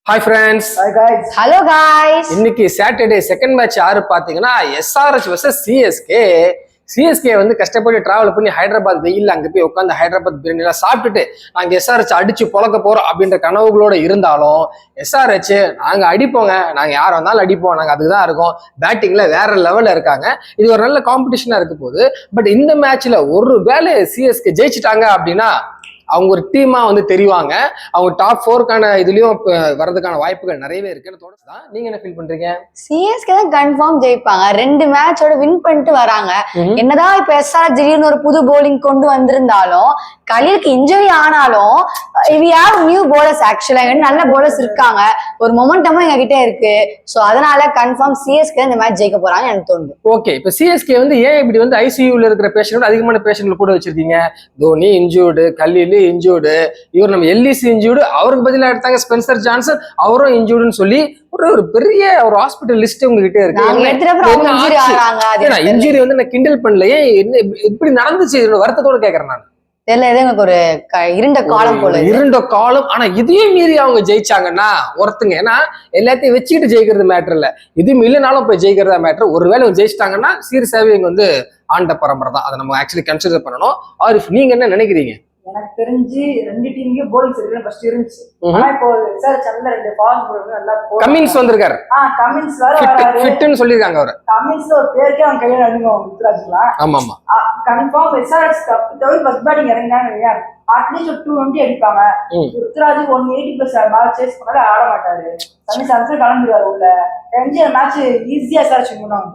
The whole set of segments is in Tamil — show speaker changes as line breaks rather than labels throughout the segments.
Hi friends.
Hi guys.
Hello guys.
இன்னைக்கு சாட்டர்டே செகண்ட் மேட்ச் யாரு பாத்தீங்கன்னா SRH vs சிஎஸ்கே வந்து கஷ்டப்பட்டு டிராவல் பண்ணி ஹைதராபாத் வெயில்ல அங்க போய் உட்காந்து ஹைதராபாத் பிரியாணி எல்லாம் சாப்பிட்டுட்டு நாங்க SRH அடிச்சு பொழக்க போறோம் அப்படின்ற கனவுகளோட இருந்தாலும் SRH நாங்க அடிப்போங்க, நாங்க யார் வந்தாலும் அடிப்போம், நாங்க அதுக்குதான் இருக்கோம், பேட்டிங்ல வேற லெவல்ல இருக்காங்க, இது ஒரு நல்ல காம்படிஷனா இருக்க போகுது. பட் இந்த மேட்ச்ல ஒரு வேளை சிஎஸ்கே ஜெயிச்சிட்டாங்க அப்படின்னா அவங்க ஒரு டீமா வந்து தெரிவாங்க, அவங்க டாப் 4க்கான இதுலயும் வர்றதுக்கான வாய்ப்புகள் நிறையவே இருக்குன்னு தோணுதான். நீங்க என்ன ஃபீல் பண்றீங்க?
சிஎஸ்கே தான் கன்ஃபார்ம் ஜெயிப்பாங்க, 2 மேட்சோட வின் பண்ணிட்டு வராங்க. என்னதான் இப்ப எஸ்ஆர் திடீர்னு ஒரு புது போலிங் கொண்டு வந்திருந்தாலும், கலீலுக்கு இன்ஜுரி ஆனாலும் we have new bowlers actually, நல்ல bowlers இருக்காங்க, ஒரு மொமெண்டமும் எங்க கிட்ட இருக்கு. சோ அதனால கன்ஃபார்ம் சிஎஸ்கே இந்த மேட்ச் ஜெயிக்க போறாங்க எனக்கு தோணுது.
ஓகே, இப்ப சிஎஸ்கே வந்து ஏன் இப்படி வந்து ஐசியூல இருக்கிற பேஷண்ட் அதிகமான பேஷண்ட் கூட வச்சிருக்கீங்க? தோனி இன்ஜூர்டு, கலீல் இன்ஜூர்டு, இவர் நம்ம எல்லிசி இன்ஜூர்டு, அவருக்கு பதிலாக எடுத்தாங்க ஸ்பென்சர் ஜான்சன், அவரும் இன்ஜூர்டுன்னு சொல்லி ஒரு பெரிய ஒரு ஹாஸ்பிட்டல் லிஸ்ட் உங்ககிட்ட இருக்கு. இன்ஜுரி வந்து நான் கிண்டல் பண்ணலையே, என்ன இப்படி நடந்துச்சு வருத்தத்தோட கேக்குறேன் நான்.
எனக்கு ஒரு இருண்ட காலம் போல,
இருண்ட காலம். ஆனா இதையும் மீறி அவங்க ஜெயிச்சாங்கன்னா ஒருத்தங்க, ஏன்னா எல்லாத்தையும் வச்சுக்கிட்டு ஜெயிக்கிறது மேட்டர் இல்ல, இதுவும் இல்லைனாலும் போய் ஜெயிக்கிறதா மேட்டர். ஒருவேளை ஜெயிச்சிட்டாங்கன்னா சீரியஸாவே இங்க வந்து ஆண்ட பரம்பரை தான், அதை நம்ம ஆக்சுவலி கன்சிடர் பண்ணணும். ஆரிஃப், நீங்க என்ன நினைக்கிறீங்க?
எனக்கு தெரிஞ்சு 2 டீமுக்கு போலிங் சரியில்லை ஃபர்ஸ்ட் இருந்துச்சு. ஆனா இப்போ எஸ்ஆர்எச் நல்ல 2 ஃபாஸ்ட் பவுலர் நல்லா
கமின்ஸ் வந்திருக்காரு.
கமின்ஸ் வேற வராரு,
ஃபிட்னு சொல்லிருக்காங்க அவரு.
கமின்ஸ் ஒரு பேருக்கே அவன் கையில அடிங்க முத்துராஜ்லாம்.
ஆமா ஆமா,
கன்ஃபார்ம் எஸ்ஆர்எச் தவிர ஃபர்ஸ்ட் பேட்டிங் இறங்கினாங்க, அட்லீஸ்ட் ஒரு 220 அடிப்பாங்க. முத்துராஜ் 180+ மேல சேஸ் பண்ணாலே ஆட மாட்டாரு, சமி சான்ஸ் கிளம்பிடுவாரு உள்ள. மேட்ச் ஈஸியா எஸ்ஆர்எச் பண்ணுவாங்க.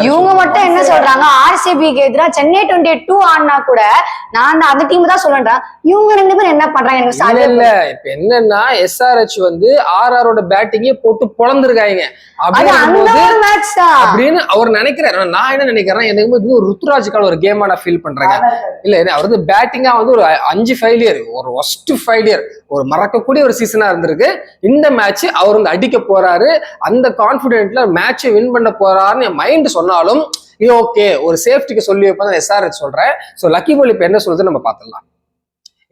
இவங்க மட்டும் என்ன சொல்றாங்க, ஆர்சிபிக்கு எதிரா சென்னை 22 ஆடினா கூட நான் அந்த டீம் தான் சொல்றேன், இவங்க 2 பேரும் என்ன பண்றாங்க எனக்கு
இல்ல. இப்ப என்னன்னா எஸ்ஆர்எச் வந்து ஆர்ஆரோட பேட்டிங்கே போட்டு பொழந்திருக்காங்க அப்படின்னு அவர் நினைக்கிறாரு. நான் என்ன நினைக்கிறேன், எனக்கு வந்து ருத்துராஜுக்கான ஒரு கேமா நான் ஃபீல் பண்றேன். இல்ல, அவரது பேட்டிங்கா வந்து ஒரு 5 ஃபெயிலியர், ஒரு ஒஸ்ட் ஃபெயிலியர், ஒரு மறக்கக்கூடிய ஒரு சீசனா இருந்திருக்கு. இந்த மேட்ச் அவர் வந்து அடிக்க போறாரு, அந்த கான்பிடென்ட்ல மேட்சை வின் பண்ண போறாருன்னு என் மைண்ட் சொன்னாலும் இது ஓகே, ஒரு சேஃப்டிக்கு சொல்லி வைப்பதான் எஸ்ஆர்எச் சொல்றேன். ஸோ லக்கி பால் இப்ப என்ன சொல்றது நம்ம பார்த்துடலாம்.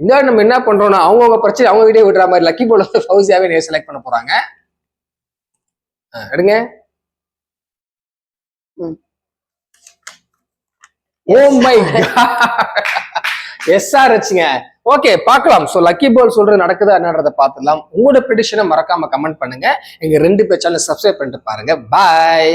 இந்த நம்ம என்ன பண்றோம்னா அவங்க பிரச்சனை அவங்க கிட்டே விடுற மாதிரி லக்கி பால் வந்து ஃபௌசியாவே செலக்ட் பண்ண போறாங்க. எடுங்க. ஓ மை காட், எஸ்ஆர்எச்ங்க. ஓகே, பார்க்கலாம். ஸோ லக்கி பால் சொல்றது நடக்குதா என்னன்றதை பார்த்துடலாம். உங்களோட ப்ரெடிக்ஷனை மறக்காம கமெண்ட் பண்ணுங்க. எங்க 2 பேர் சேனல் சப்ஸ்கிரைப் பண்ணிட்டு பாருங்க. பாய்.